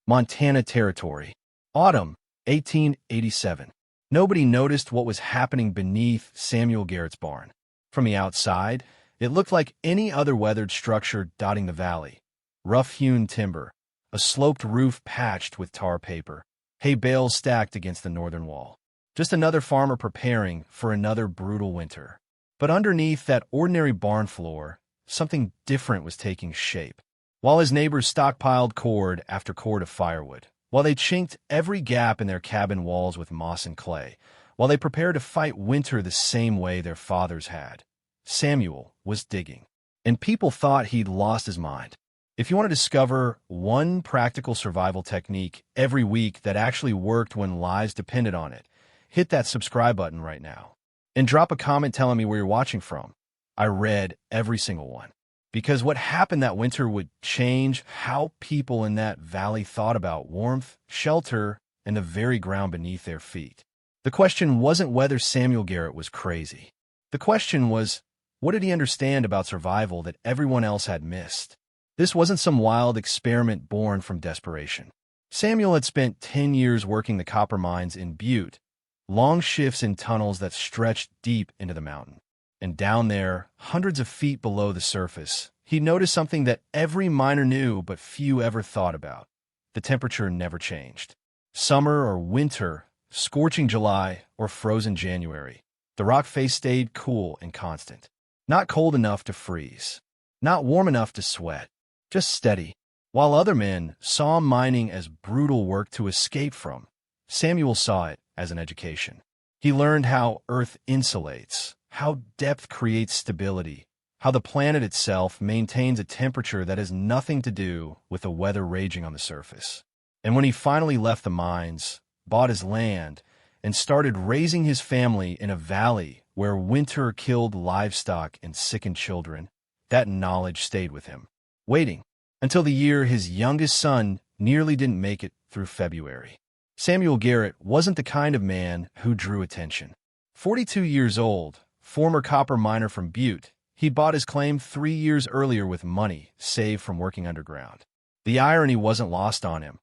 Montana Territory. Autumn, 1887. Nobody noticed what was happening beneath Samuel Garrett's barn. From the outside, it looked like any other weathered structure dotting the valley. Rough-hewn timber, a sloped roof patched with tar paper, hay bales stacked against the northern wall. Just another farmer preparing for another brutal winter. But underneath that ordinary barn floor, something different was taking shape. While his neighbors stockpiled cord after cord of firewood, while they chinked every gap in their cabin walls with moss and clay, while they prepared to fight winter the same way their fathers had, Samuel was digging. And people thought he'd lost his mind. If you want to discover one practical survival technique every week that actually worked when lives depended on it, hit that subscribe button right now. And drop a comment telling me where you're watching from. I read every single one. Because what happened that winter would change how people in that valley thought about warmth, shelter, and the very ground beneath their feet. The question wasn't whether Samuel Garrett was crazy. The question was, what did he understand about survival that everyone else had missed? This wasn't some wild experiment born from desperation. Samuel had spent 10 years working the copper mines in Butte, long shifts in tunnels that stretched deep into the mountain. And down there, hundreds of feet below the surface, he noticed something that every miner knew but few ever thought about. The temperature never changed. Summer or winter, scorching July or frozen January, the rock face stayed cool and constant. Not cold enough to freeze. Not warm enough to sweat. Just steady. While other men saw mining as brutal work to escape from, Samuel saw it as an education. He learned how Earth insulates, how depth creates stability, how the planet itself maintains a temperature that has nothing to do with the weather raging on the surface. And when he finally left the mines, bought his land, and started raising his family in a valley where winter killed livestock and sickened children, that knowledge stayed with him, waiting until the year his youngest son nearly didn't make it through February. Samuel Garrett wasn't the kind of man who drew attention. 42 years old, former copper miner from Butte, he bought his claim 3 years earlier with money saved from working underground. The irony wasn't lost on him.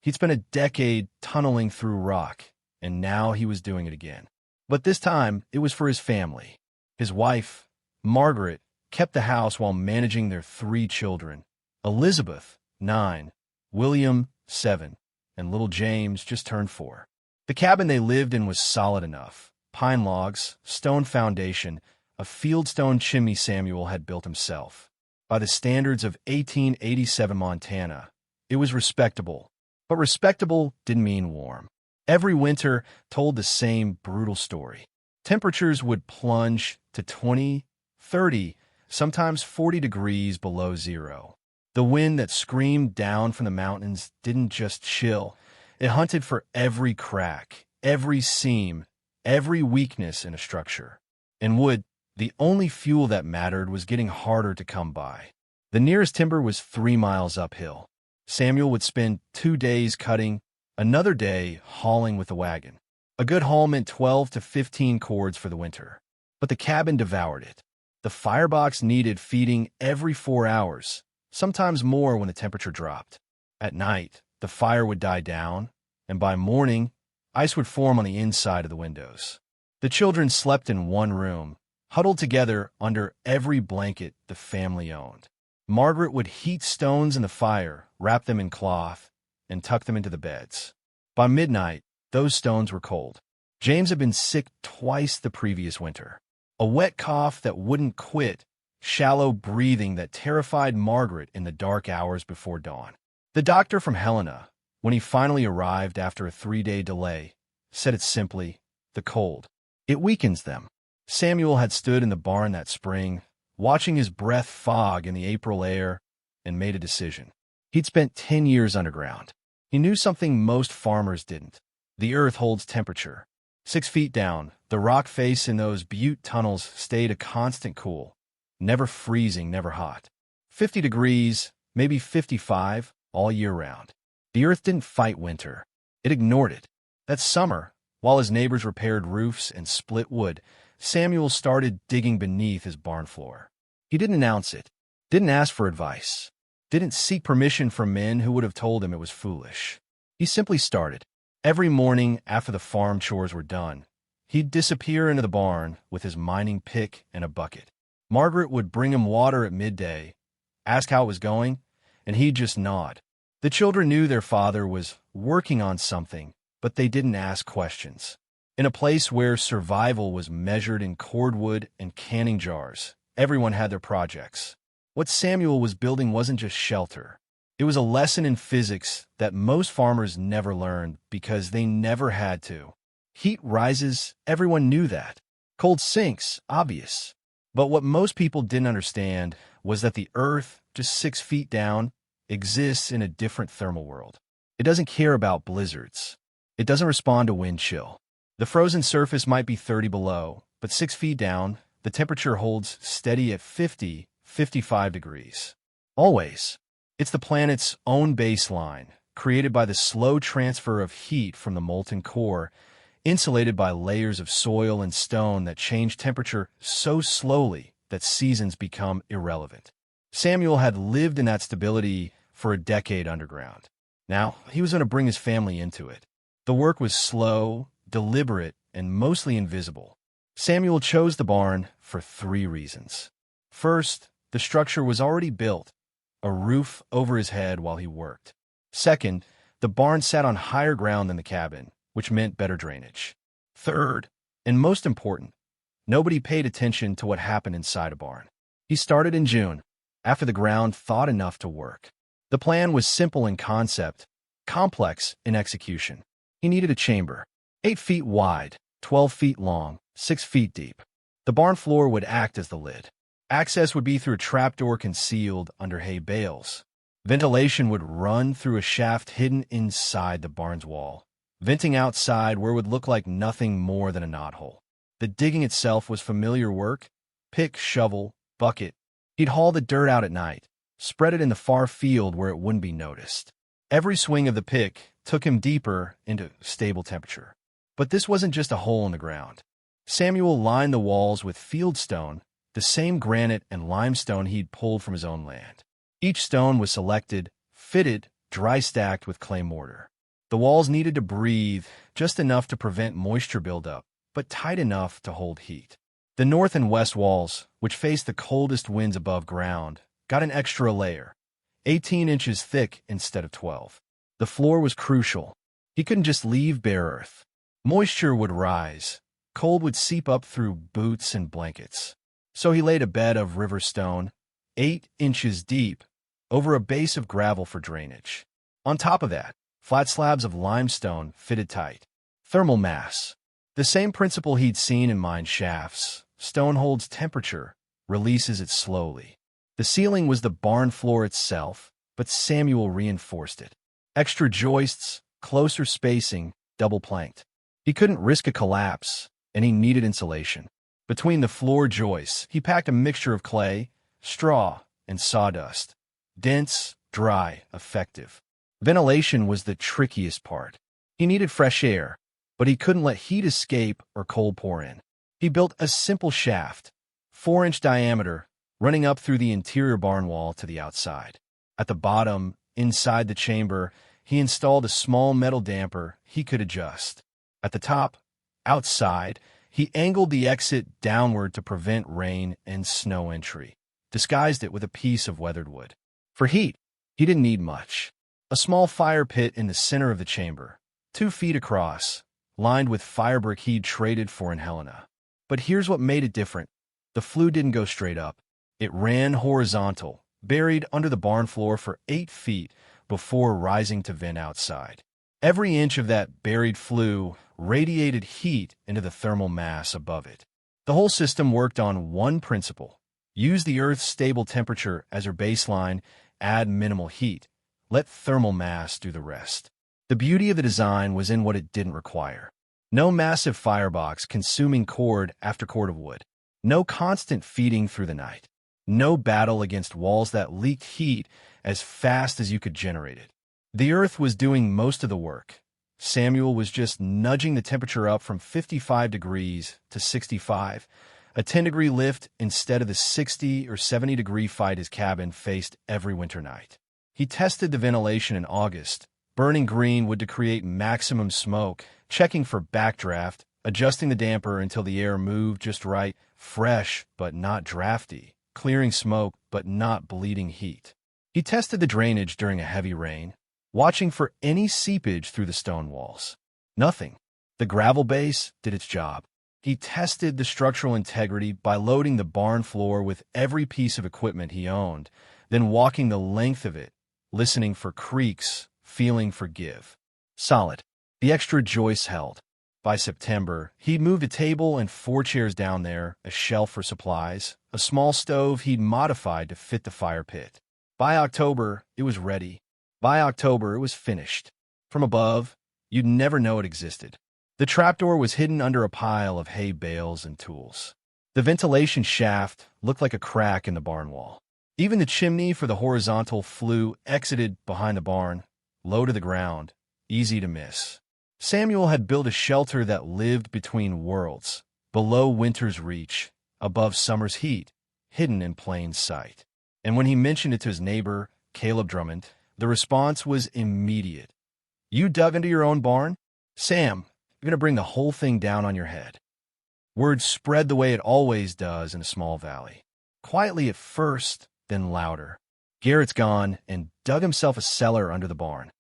He'd spent a decade tunneling through rock, and now he was doing it again. But this time, it was for his family. His wife, Margaret, kept the house while managing their 3 children. Elizabeth, 9, William, 7, and little James just turned 4. The cabin they lived in was solid enough. Pine logs, stone foundation, a fieldstone chimney Samuel had built himself. By the standards of 1887 Montana, it was respectable. But respectable didn't mean warm. Every winter told the same brutal story. Temperatures would plunge to 20, 30, sometimes 40 degrees below zero. The wind that screamed down from the mountains didn't just chill. It hunted for every crack, every seam, every weakness in a structure. And wood, the only fuel that mattered, was getting harder to come by. The nearest timber was 3 miles uphill. Samuel would spend 2 days cutting, another day hauling with the wagon. A good haul meant 12 to 15 cords for the winter. But the cabin devoured it. The firebox needed feeding every 4 hours, sometimes more when the temperature dropped. At night, the fire would die down, and by morning, ice would form on the inside of the windows. The children slept in one room, huddled together under every blanket the family owned. Margaret would heat stones in the fire, wrap them in cloth, and tuck them into the beds. By midnight, those stones were cold. James had been sick twice the previous winter. A wet cough that wouldn't quit, shallow breathing that terrified Margaret in the dark hours before dawn. The doctor from Helena, when he finally arrived after a 3-day delay, said it simply, the cold. It weakens them. Samuel had stood in the barn that spring, watching his breath fog in the April air, and made a decision. He'd spent 10 years underground. He knew something most farmers didn't. The earth holds temperature. 6 feet down, the rock face in those Butte tunnels stayed a constant cool. Never freezing, never hot. 50 degrees, maybe 55, all year round. The earth didn't fight winter. It ignored it. That summer, while his neighbors repaired roofs and split wood, Samuel started digging beneath his barn floor. He didn't announce it, didn't ask for advice, didn't seek permission from men who would have told him it was foolish. He simply started. Every morning after the farm chores were done, he'd disappear into the barn with his mining pick and a bucket. Margaret would bring him water at midday, ask how it was going, and he'd just nod. The children knew their father was working on something, but they didn't ask questions. In a place where survival was measured in cordwood and canning jars, everyone had their projects. What Samuel was building wasn't just shelter. It was a lesson in physics that most farmers never learned because they never had to. Heat rises, everyone knew that. Cold sinks, obvious. But what most people didn't understand was that the Earth, just 6 feet down, exists in a different thermal world. It doesn't care about blizzards. It doesn't respond to wind chill. The frozen surface might be 30 below, but 6 feet down, the temperature holds steady at 50, 55 degrees. Always. It's the planet's own baseline, created by the slow transfer of heat from the molten core, insulated by layers of soil and stone that change temperature so slowly that seasons become irrelevant. Samuel had lived in that stability for a decade underground. Now, he was going to bring his family into it. The work was slow, deliberate, and mostly invisible. Samuel chose the barn for 3 reasons. First, the structure was already built, a roof over his head while he worked. Second, the barn sat on higher ground than the cabin, which meant better drainage. Third, and most important, nobody paid attention to what happened inside a barn. He started in June, after the ground thawed enough to work. The plan was simple in concept, complex in execution. He needed a chamber, 8 feet wide, 12 feet long, 6 feet deep. The barn floor would act as the lid. Access would be through a trapdoor concealed under hay bales. Ventilation would run through a shaft hidden inside the barn's wall, venting outside where it would look like nothing more than a knothole. The digging itself was familiar work: pick, shovel, bucket. He'd haul the dirt out at night, spread it in the far field where it wouldn't be noticed. Every swing of the pick took him deeper into stable temperature. But this wasn't just a hole in the ground. Samuel lined the walls with fieldstone, the same granite and limestone he'd pulled from his own land. Each stone was selected, fitted, dry-stacked with clay mortar. The walls needed to breathe just enough to prevent moisture buildup, but tight enough to hold heat. The north and west walls, which faced the coldest winds above ground, got an extra layer, 18 inches thick instead of 12. The floor was crucial. He couldn't just leave bare earth. Moisture would rise. Cold would seep up through boots and blankets. So he laid a bed of river stone, 8 inches deep, over a base of gravel for drainage. On top of that, flat slabs of limestone fitted tight. Thermal mass. The same principle he'd seen in mine shafts. Stone holds temperature, releases it slowly. The ceiling was the barn floor itself, but Samuel reinforced it. Extra joists, closer spacing, double-planked. He couldn't risk a collapse, and he needed insulation. Between the floor joists, he packed a mixture of clay, straw, and sawdust. Dense, dry, effective. Ventilation was the trickiest part. He needed fresh air, but he couldn't let heat escape or cold pour in. He built a simple shaft, 4-inch diameter, running up through the interior barn wall to the outside. At the bottom, inside the chamber, he installed a small metal damper he could adjust. At the top, outside, he angled the exit downward to prevent rain and snow entry, disguised it with a piece of weathered wood. For heat, he didn't need much. A small fire pit in the center of the chamber, 2 feet across, lined with firebrick he'd traded for in Helena. But here's what made it different. The flue didn't go straight up. It ran horizontal, buried under the barn floor for 8 feet before rising to vent outside. Every inch of that buried flue radiated heat into the thermal mass above it. The whole system worked on one principle: use the Earth's stable temperature as her baseline, add minimal heat, let thermal mass do the rest. The beauty of the design was in what it didn't require. No massive firebox consuming cord after cord of wood. No constant feeding through the night. No battle against walls that leaked heat as fast as you could generate it. The Earth was doing most of the work. Samuel was just nudging the temperature up from 55 degrees to 65, a 10-degree lift instead of the 60 or 70-degree fight his cabin faced every winter night. He tested the ventilation in August, burning green wood to create maximum smoke, checking for backdraft, adjusting the damper until the air moved just right, fresh but not drafty, clearing smoke but not bleeding heat. He tested the drainage during a heavy rain, watching for any seepage through the stone walls. Nothing. The gravel base did its job. He tested the structural integrity by loading the barn floor with every piece of equipment he owned, then walking the length of it, listening for creaks, feeling for give. Solid. The extra joists held. By September, he'd moved a table and 4 chairs down there, a shelf for supplies, a small stove he'd modified to fit the fire pit. By October, it was ready. By October, it was finished. From above, you'd never know it existed. The trapdoor was hidden under a pile of hay bales and tools. The ventilation shaft looked like a crack in the barn wall. Even the chimney for the horizontal flue exited behind the barn, low to the ground, easy to miss. Samuel had built a shelter that lived between worlds, below winter's reach, above summer's heat, hidden in plain sight. And when he mentioned it to his neighbor, Caleb Drummond, the response was immediate. "You dug into your own barn? Sam, you're going to bring the whole thing down on your head." Word spread the way it always does in a small valley. Quietly at first, then louder. Garrett's gone and dug himself a cellar under the barn.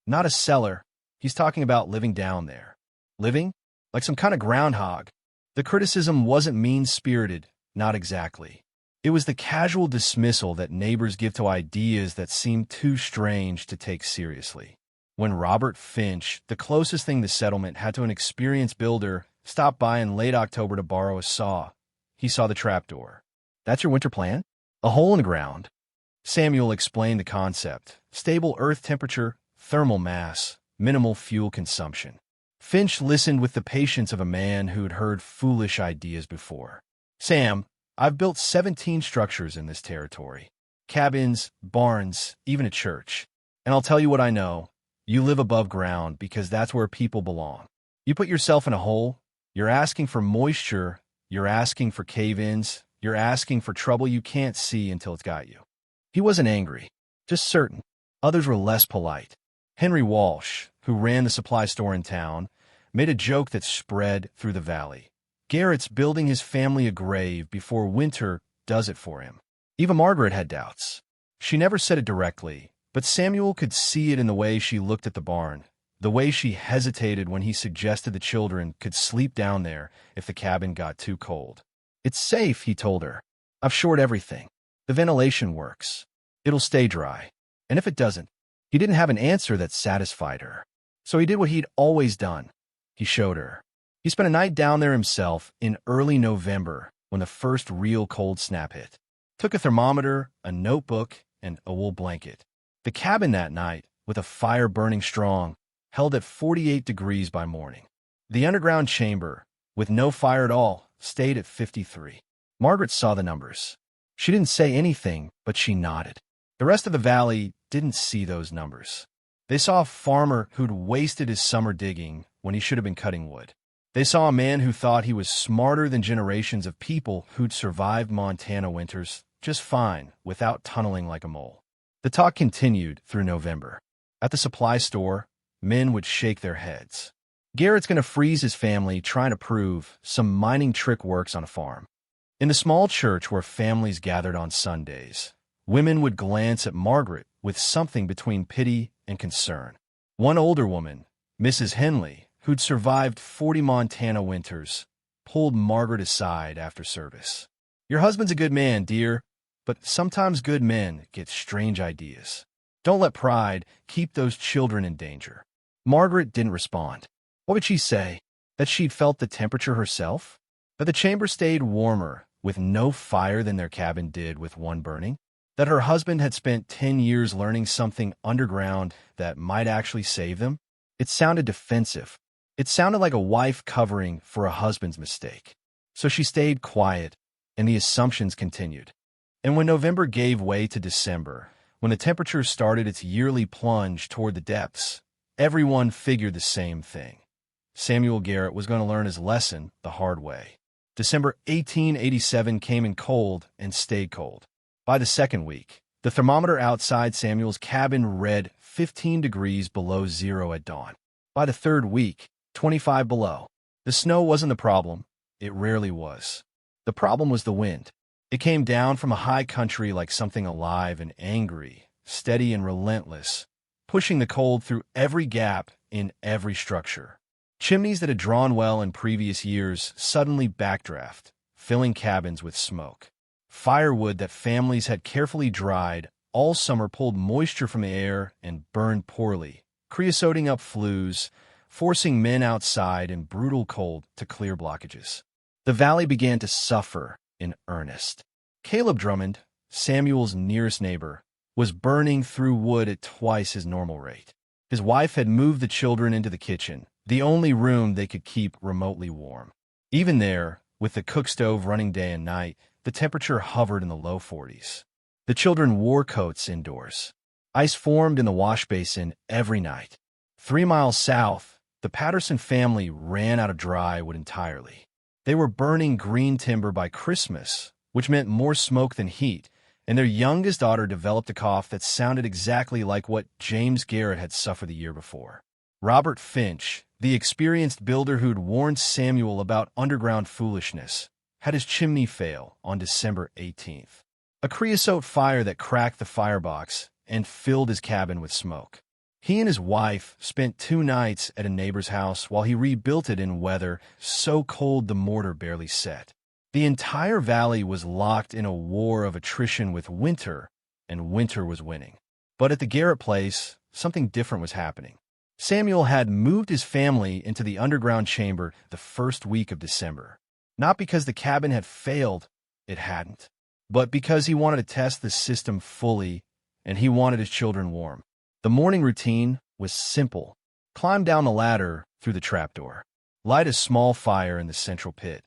Not a cellar. He's talking about living down there. Living? Like some kind of groundhog. The criticism wasn't mean-spirited, not exactly. It was the casual dismissal that neighbors give to ideas that seem too strange to take seriously. When Robert Finch, the closest thing to settlement, had to an experienced builder, stopped by in late October to borrow a saw, he saw the trapdoor. "That's your winter plan? A hole in the ground?" Samuel explained the concept. Stable earth temperature, thermal mass, minimal fuel consumption. Finch listened with the patience of a man who'd heard foolish ideas before. "Sam, I've built 17 structures in this territory. Cabins, barns, even a church. And I'll tell you what I know. You live above ground because that's where people belong. You put yourself in a hole, you're asking for moisture, you're asking for cave-ins, you're asking for trouble you can't see until it's got you." He wasn't angry, just certain. Others were less polite. Henry Walsh, who ran the supply store in town, made a joke that spread through the valley. "Garrett's building his family a grave before winter does it for him." Eva Margaret had doubts. She never said it directly, but Samuel could see it in the way she looked at the barn, the way she hesitated when he suggested the children could sleep down there if the cabin got too cold. "It's safe," he told her. "I've shored everything. The ventilation works. It'll stay dry. And if it doesn't," he didn't have an answer that satisfied her. So he did what he'd always done. He showed her. He spent a night down there himself in early November when the first real cold snap hit. Took a thermometer, a notebook, and a wool blanket. The cabin that night, with a fire burning strong, held at 48 degrees by morning. The underground chamber, with no fire at all, stayed at 53. Margaret saw the numbers. She didn't say anything, but she nodded. The rest of the valley didn't see those numbers. They saw a farmer who'd wasted his summer digging when he should have been cutting wood. They saw a man who thought he was smarter than generations of people who'd survived Montana winters just fine without tunneling like a mole. The talk continued through November. At the supply store, men would shake their heads. Garrett's going to freeze his family trying to prove some mining trick works on a farm. In the small church where families gathered on Sundays, women would glance at Margaret with something between pity and concern. One older woman, Mrs. Henley, who'd survived 40 Montana winters, pulled Margaret aside after service. "Your husband's a good man, dear, but sometimes good men get strange ideas. Don't let pride keep those children in danger." Margaret didn't respond. What would she say? That she'd felt the temperature herself? That the chamber stayed warmer with no fire than their cabin did with one burning? That her husband had spent 10 years learning something underground that might actually save them? It sounded defensive. It sounded like a wife covering for a husband's mistake. So she stayed quiet, and the assumptions continued. And when November gave way to December, when the temperature started its yearly plunge toward the depths, everyone figured the same thing. Samuel Garrett was going to learn his lesson the hard way. December 1887 came in cold and stayed cold. By the second week, The thermometer outside Samuel's cabin read 15 degrees below zero at dawn. By the third week, 25 below. The snow wasn't the problem. It rarely was. The problem was the wind. It came down from a high country like something alive and angry, steady and relentless, pushing the cold through every gap in every structure. Chimneys that had drawn well in previous years suddenly backdraft, filling cabins with smoke. Firewood that families had carefully dried all summer pulled moisture from the air and burned poorly, creosoting up flues, forcing men outside in brutal cold to clear blockages. The valley began to suffer in earnest. Caleb Drummond, Samuel's nearest neighbor, was burning through wood at twice his normal rate. His wife had moved the children into the kitchen, the only room they could keep remotely warm. Even there, with the cook stove running day and night, the temperature hovered in the low 40s. The children wore coats indoors. Ice formed in the wash basin every night. 3 miles south, the Patterson family ran out of dry wood entirely. They were burning green timber by Christmas, which meant more smoke than heat, and their youngest daughter developed a cough that sounded exactly like what James Garrett had suffered the year before. Robert Finch, the experienced builder who'd warned Samuel about underground foolishness, had his chimney fail on December 18th. A creosote fire that cracked the firebox and filled his cabin with smoke. He and his wife spent 2 nights at a neighbor's house while he rebuilt it in weather so cold the mortar barely set. The entire valley was locked in a war of attrition with winter, and winter was winning. But at the Garrett place, something different was happening. Samuel had moved his family into the underground chamber the first week of December. Not because the cabin had failed, it hadn't, but because he wanted to test the system fully, and he wanted his children warm. The morning routine was simple. Climb down the ladder through the trapdoor. Light a small fire in the central pit.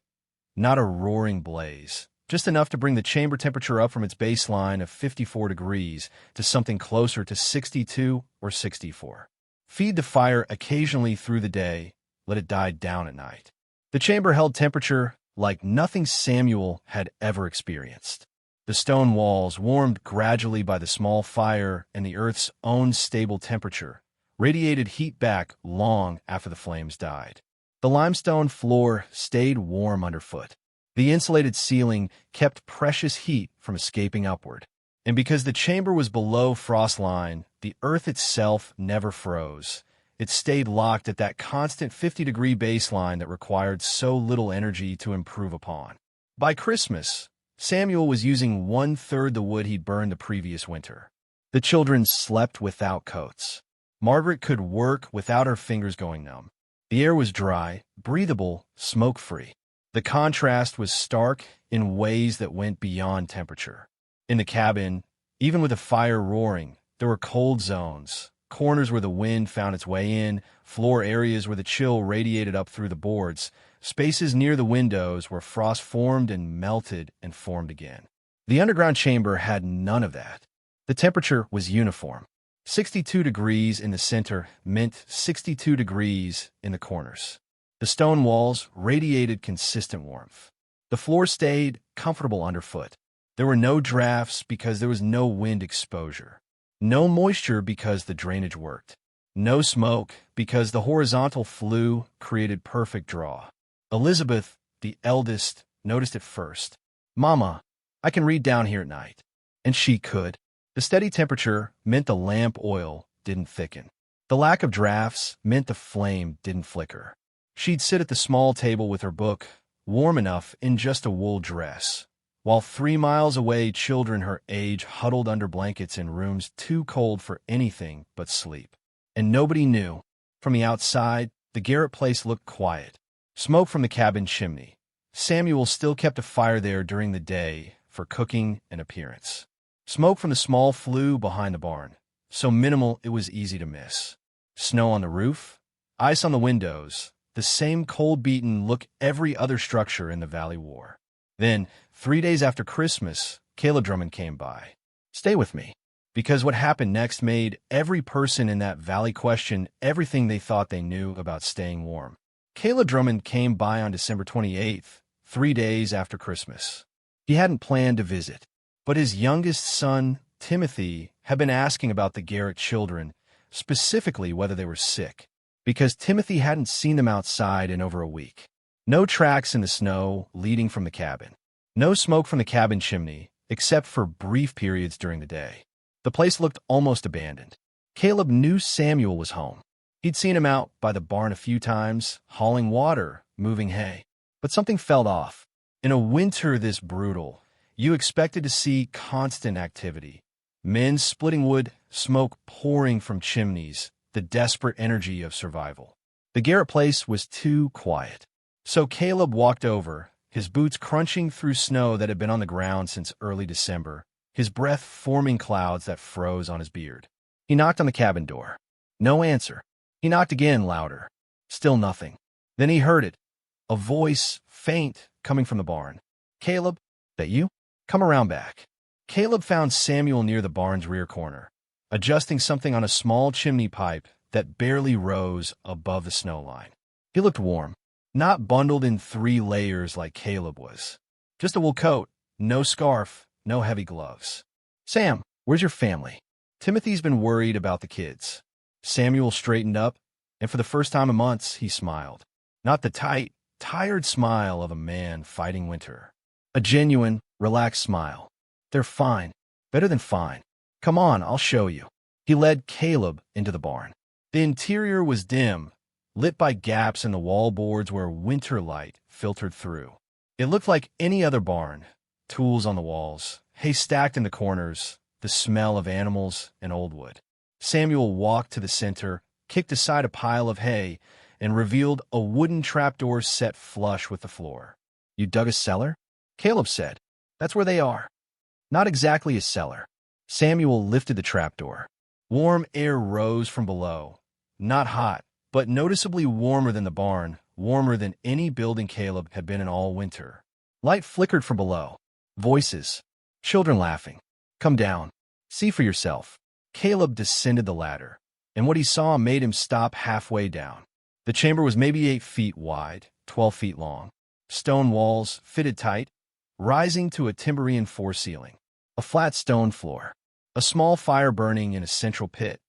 Not a roaring blaze, just enough to bring the chamber temperature up from its baseline of 54 degrees to something closer to 62 or 64. Feed the fire occasionally through the day, let it die down at night. The chamber held temperature like nothing Samuel had ever experienced. The stone walls, warmed gradually by the small fire and the earth's own stable temperature, radiated heat back long after the flames died. The limestone floor stayed warm underfoot. The insulated ceiling kept precious heat from escaping upward. And because the chamber was below frost line, the earth itself never froze. It stayed locked at that constant 50-degree baseline that required so little energy to improve upon. By Christmas, Samuel was using 1/3 the wood he'd burned the previous winter. The children slept without coats. Margaret could work without her fingers going numb. The air was dry, breathable, smoke-free. The contrast was stark in ways that went beyond temperature. In the cabin, even with the fire roaring, there were cold zones, corners where the wind found its way in, floor areas where the chill radiated up through the boards, spaces near the windows where frost formed and melted and formed again. The underground chamber had none of that. The temperature was uniform. 62 degrees in the center meant 62 degrees in the corners. The stone walls radiated consistent warmth. The floor stayed comfortable underfoot. There were no drafts because there was no wind exposure. No moisture because the drainage worked. No smoke because the horizontal flue created perfect draw. Elizabeth, the eldest, noticed it first. "Mama, I can read down here at night." And she could. The steady temperature meant the lamp oil didn't thicken. The lack of drafts meant the flame didn't flicker. She'd sit at the small table with her book, warm enough in just a wool dress, while 3 miles away children her age huddled under blankets in rooms too cold for anything but sleep. And nobody knew. From the outside, the Garrett place looked quiet. Smoke from the cabin chimney. Samuel still kept a fire there during the day for cooking and appearance. Smoke from the small flue behind the barn, so minimal it was easy to miss. Snow on the roof, ice on the windows, the same cold-beaten look every other structure in the valley wore. Then, 3 days after Christmas, Caleb Drummond came by. Stay with me, because what happened next made every person in that valley question everything they thought they knew about staying warm. Caleb Drummond came by on December 28th, 3 days after Christmas. He hadn't planned to visit, but his youngest son Timothy, had been asking about the Garrett children, specifically whether they were sick, because Timothy hadn't seen them outside in over a week. No tracks in the snow leading from the cabin. No smoke from the cabin chimney, except for brief periods during the day. The place looked almost abandoned. Caleb knew Samuel was home. He'd seen him out by the barn a few times, hauling water, moving hay. But something felt off. In a winter this brutal, you expected to see constant activity. Men splitting wood, smoke pouring from chimneys, the desperate energy of survival. The Garrett place was too quiet. So Caleb walked over, his boots crunching through snow that had been on the ground since early December, his breath forming clouds that froze on his beard. He knocked on the cabin door. No answer. He knocked again, louder. Still nothing. Then he heard it. A voice, faint, coming from the barn. "Caleb, that you? Come around back." Caleb found Samuel near the barn's rear corner, adjusting something on a small chimney pipe that barely rose above the snow line. He looked warm, not bundled in 3 layers like Caleb was. Just a wool coat, no scarf, no heavy gloves. "Sam, where's your family?" Timothy's been worried about the kids. Samuel straightened up, and for the first time in months, he smiled. Not the tight, tired smile of a man fighting winter. A genuine, relaxed smile. "They're fine. Better than fine. Come on, I'll show you." He led Caleb into the barn. The interior was dim, lit by gaps in the wall boards where winter light filtered through. It looked like any other barn. Tools on the walls, hay stacked in the corners, the smell of animals and old wood. Samuel walked to the center, kicked aside a pile of hay, and revealed a wooden trapdoor set flush with the floor. "You dug a cellar?" Caleb said. "That's where they are." Not exactly a cellar. Samuel lifted the trapdoor. Warm air rose from below. Not hot, but noticeably warmer than the barn, warmer than any building Caleb had been in all winter. Light flickered from below. Voices. Children laughing. "Come down. See for yourself." Caleb descended the ladder, and what he saw made him stop halfway down. The chamber was maybe 8 feet wide, 12 feet long. Stone walls, fitted tight, rising to a timber-reinforced ceiling. A flat stone floor. A small fire burning in a central pit.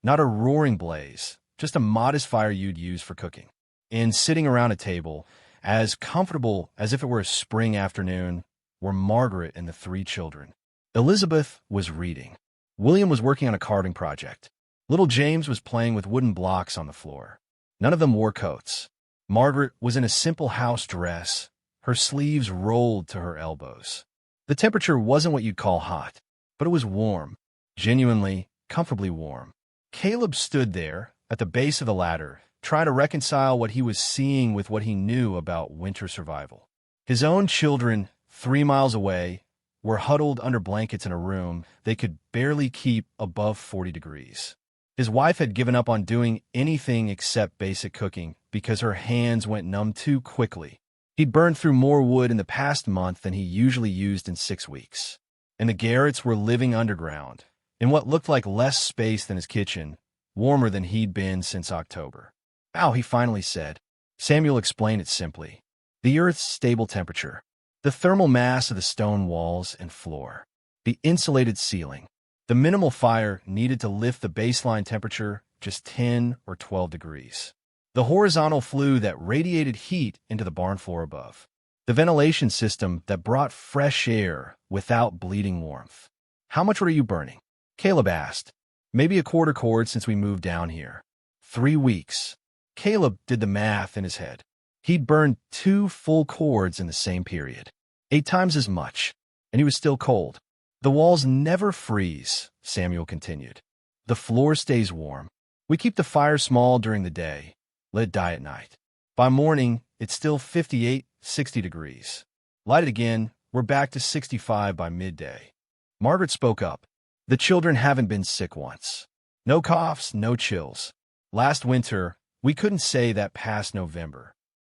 Not a roaring blaze, just a modest fire you'd use for cooking. And sitting around a table, as comfortable as if it were a spring afternoon, were Margaret and the 3 children. Elizabeth was reading. William was working on a carving project. Little James was playing with wooden blocks on the floor. None of them wore coats. Margaret was in a simple house dress, her sleeves rolled to her elbows. The temperature wasn't what you'd call hot, but it was warm, genuinely, comfortably warm. Caleb stood there, at the base of the ladder, trying to reconcile what he was seeing with what he knew about winter survival. His own children, 3 miles away, were huddled under blankets in a room they could barely keep above 40 degrees. His wife had given up on doing anything except basic cooking because her hands went numb too quickly. He'd burned through more wood in the past month than he usually used in 6 weeks. And the Garretts were living underground, in what looked like less space than his kitchen, warmer than he'd been since October. "Ow," he finally said. Samuel explained it simply. The Earth's stable temperature. The thermal mass of the stone walls and floor. The insulated ceiling. The minimal fire needed to lift the baseline temperature just 10 or 12 degrees. The horizontal flue that radiated heat into the barn floor above. The ventilation system that brought fresh air without bleeding warmth. "How much were you burning?" Caleb asked. "Maybe a quarter cord since we moved down here." 3 weeks. Caleb did the math in his head. He'd burned 2 full cords in the same period. 8 times as much. And he was still cold. "The walls never freeze," Samuel continued. "The floor stays warm. We keep the fire small during the day. Let it die at night. By morning, it's still 58, 60 degrees. Light it again, we're back to 65 by midday." Margaret spoke up. "The children haven't been sick once. No coughs, no chills. Last winter, we couldn't say that past November."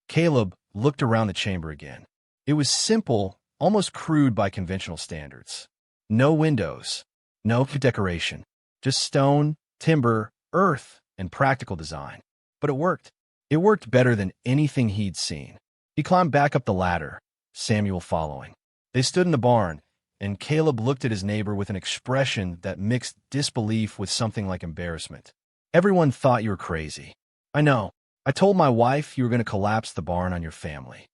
Caleb looked around the chamber again. It was simple, almost crude by conventional standards. No windows, no decoration, just stone, timber, earth, and practical design. But it worked. It worked better than anything he'd seen. He climbed back up the ladder, Samuel following. They stood in the barn, and Caleb looked at his neighbor with an expression that mixed disbelief with something like embarrassment. Everyone thought you were crazy. I know. I told my wife you were going to collapse the barn on your family.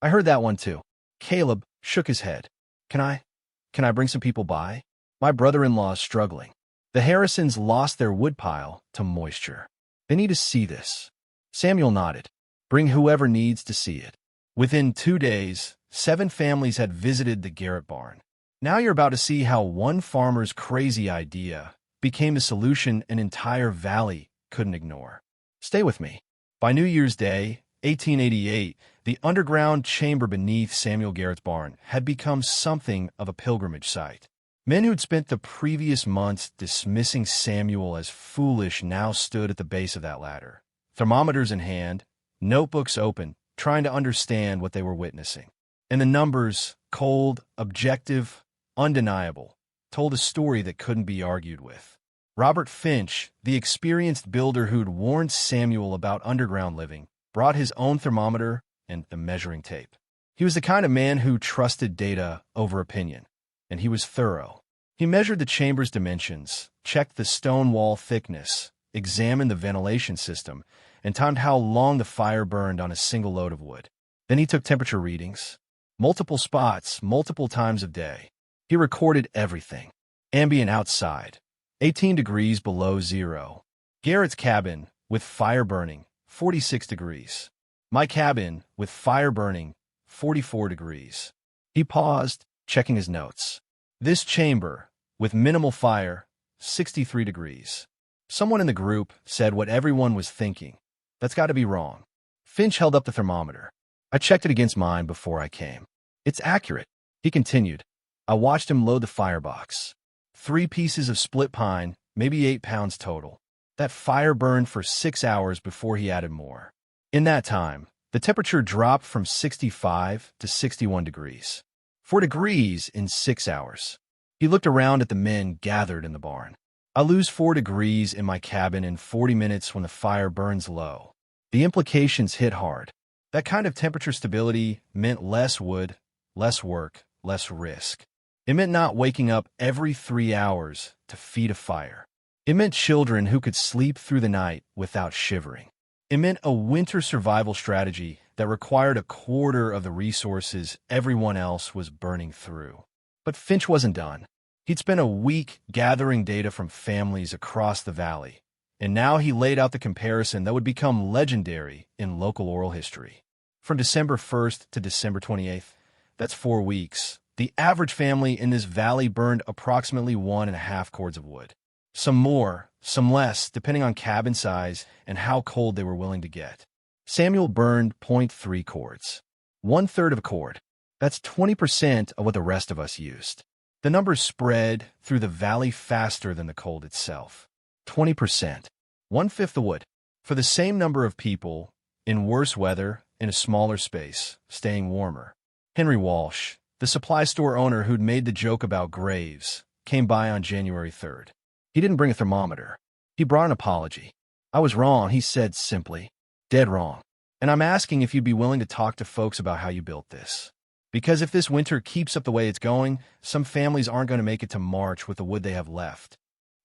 I heard that one too. Caleb shook his head. Can I bring some people by? My brother-in-law is struggling. The Harrisons lost their woodpile to moisture. They need to see this. Samuel nodded. Bring whoever needs to see it. Within 2 days, 7 families had visited the Garrett barn. Now you're about to see how one farmer's crazy idea became the solution an entire valley couldn't ignore. Stay with me. By New Year's Day, 1888, the underground chamber beneath Samuel Garrett's barn had become something of a pilgrimage site. Men who'd spent the previous months dismissing Samuel as foolish now stood at the base of that ladder, thermometers in hand, notebooks open, trying to understand what they were witnessing. And the numbers, cold, objective, undeniable, told a story that couldn't be argued with. Robert Finch, the experienced builder who'd warned Samuel about underground living, brought his own thermometer and the measuring tape. He was the kind of man who trusted data over opinion, and he was thorough. He measured the chamber's dimensions, checked the stone wall thickness, examined the ventilation system, and timed how long the fire burned on a single load of wood. Then he took temperature readings, multiple spots, multiple times of day. He recorded everything. Ambient outside, 18 degrees below zero. Garrett's cabin, with fire burning, 46 degrees. My cabin, with fire burning, 44 degrees. He paused, checking his notes. This chamber, with minimal fire, 63 degrees. Someone in the group said what everyone was thinking. That's got to be wrong. Finch held up the thermometer. I checked it against mine before I came. It's accurate, he continued. I watched him load the firebox. 3 pieces of split pine, maybe 8 pounds total. That fire burned for 6 hours before he added more. In that time, the temperature dropped from 65 to 61 degrees. 4 degrees in 6 hours. He looked around at the men gathered in the barn. I lose 4 degrees in my cabin in 40 minutes when the fire burns low. The implications hit hard. That kind of temperature stability meant less wood, less work, less risk. It meant not waking up every 3 hours to feed a fire. It meant children who could sleep through the night without shivering. It meant a winter survival strategy that required a quarter of the resources everyone else was burning through. But Finch wasn't done. He'd spent a week gathering data from families across the valley, and now he laid out the comparison that would become legendary in local oral history. From December 1st to December 28th, that's 4 weeks, the average family in this valley burned approximately 1.5 cords of wood. Some more, some less, depending on cabin size and how cold they were willing to get. Samuel burned 0.3 cords. 1/3 of a cord. That's 20% of what the rest of us used. The numbers spread through the valley faster than the cold itself. 20%. 1/5 the wood. For the same number of people, in worse weather, in a smaller space, staying warmer. Henry Walsh, the supply store owner who'd made the joke about graves, came by on January 3rd. He didn't bring a thermometer. He brought an apology. I was wrong, he said simply. Dead wrong. And I'm asking if you'd be willing to talk to folks about how you built this. Because if this winter keeps up the way it's going, some families aren't going to make it to March with the wood they have left.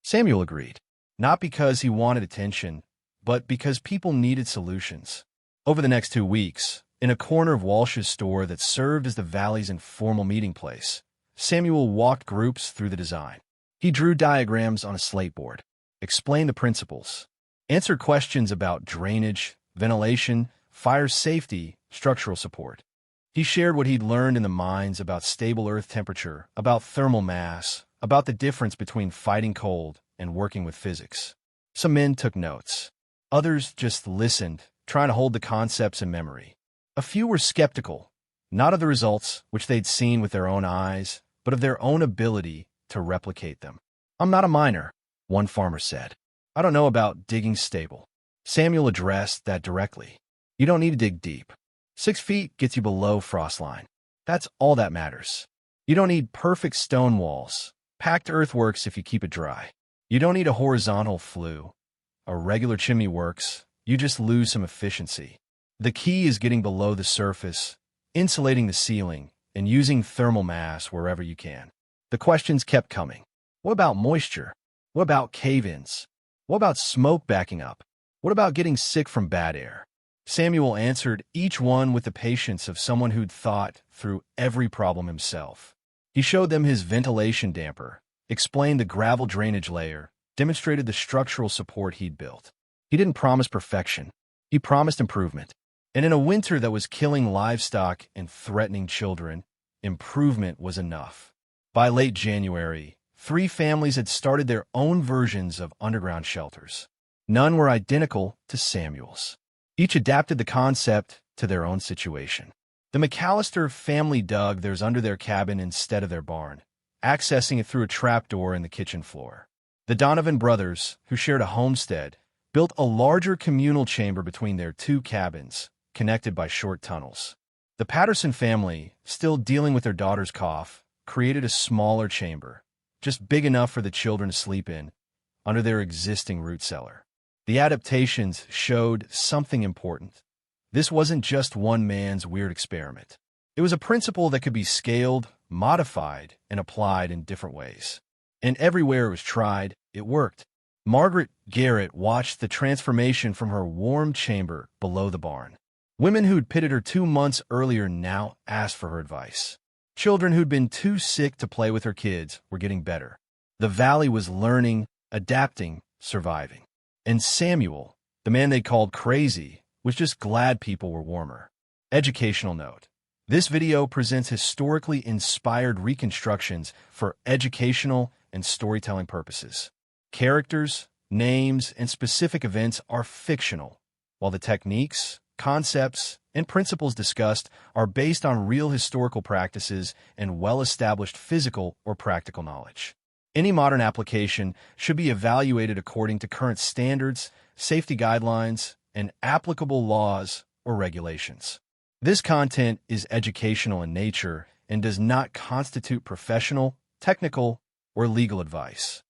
Samuel agreed. Not because he wanted attention, but because people needed solutions. Over the next 2 weeks, in a corner of Walsh's store that served as the valley's informal meeting place, Samuel walked groups through the design. He drew diagrams on a slate board, explained the principles, answered questions about drainage, ventilation, fire safety, structural support. He shared what he'd learned in the mines about stable earth temperature, about thermal mass, about the difference between fighting cold and working with physics. Some men took notes. Others just listened, trying to hold the concepts in memory. A few were skeptical, not of the results, which they'd seen with their own eyes, but of their own ability to replicate them. I'm not a miner, one farmer said. I don't know about digging stable. Samuel addressed that directly. You don't need to dig deep. 6 feet gets you below frost line. That's all that matters. You don't need perfect stone walls. Packed earthworks if you keep it dry. You don't need a horizontal flue. A regular chimney works. You just lose some efficiency. The key is getting below the surface, insulating the ceiling, and using thermal mass wherever you can. The questions kept coming. What about moisture? What about cave-ins? What about smoke backing up? What about getting sick from bad air? Samuel answered each one with the patience of someone who'd thought through every problem himself. He showed them his ventilation damper, explained the gravel drainage layer, demonstrated the structural support he'd built. He didn't promise perfection. He promised improvement. And in a winter that was killing livestock and threatening children, improvement was enough. By late January, 3 families had started their own versions of underground shelters. None were identical to Samuel's. Each adapted the concept to their own situation. The McAllister family dug theirs under their cabin instead of their barn, accessing it through a trapdoor in the kitchen floor. The Donovan brothers, who shared a homestead, built a larger communal chamber between their 2 cabins, connected by short tunnels. The Patterson family, still dealing with their daughter's cough, created a smaller chamber, just big enough for the children to sleep in, under their existing root cellar. The adaptations showed something important. This wasn't just one man's weird experiment. It was a principle that could be scaled, modified, and applied in different ways. And everywhere it was tried, it worked. Margaret Garrett watched the transformation from her warm chamber below the barn. Women who'd pitted her 2 months earlier now asked for her advice. Children who'd been too sick to play with her kids were getting better. The valley was learning, adapting, surviving. And Samuel, the man they called crazy, was just glad people were warmer. Educational note. This video presents historically inspired reconstructions for educational and storytelling purposes. Characters, names, and specific events are fictional, while the techniques, concepts, and principles discussed are based on real historical practices and well-established physical or practical knowledge. Any modern application should be evaluated according to current standards, safety guidelines, and applicable laws or regulations. This content is educational in nature and does not constitute professional, technical, or legal advice.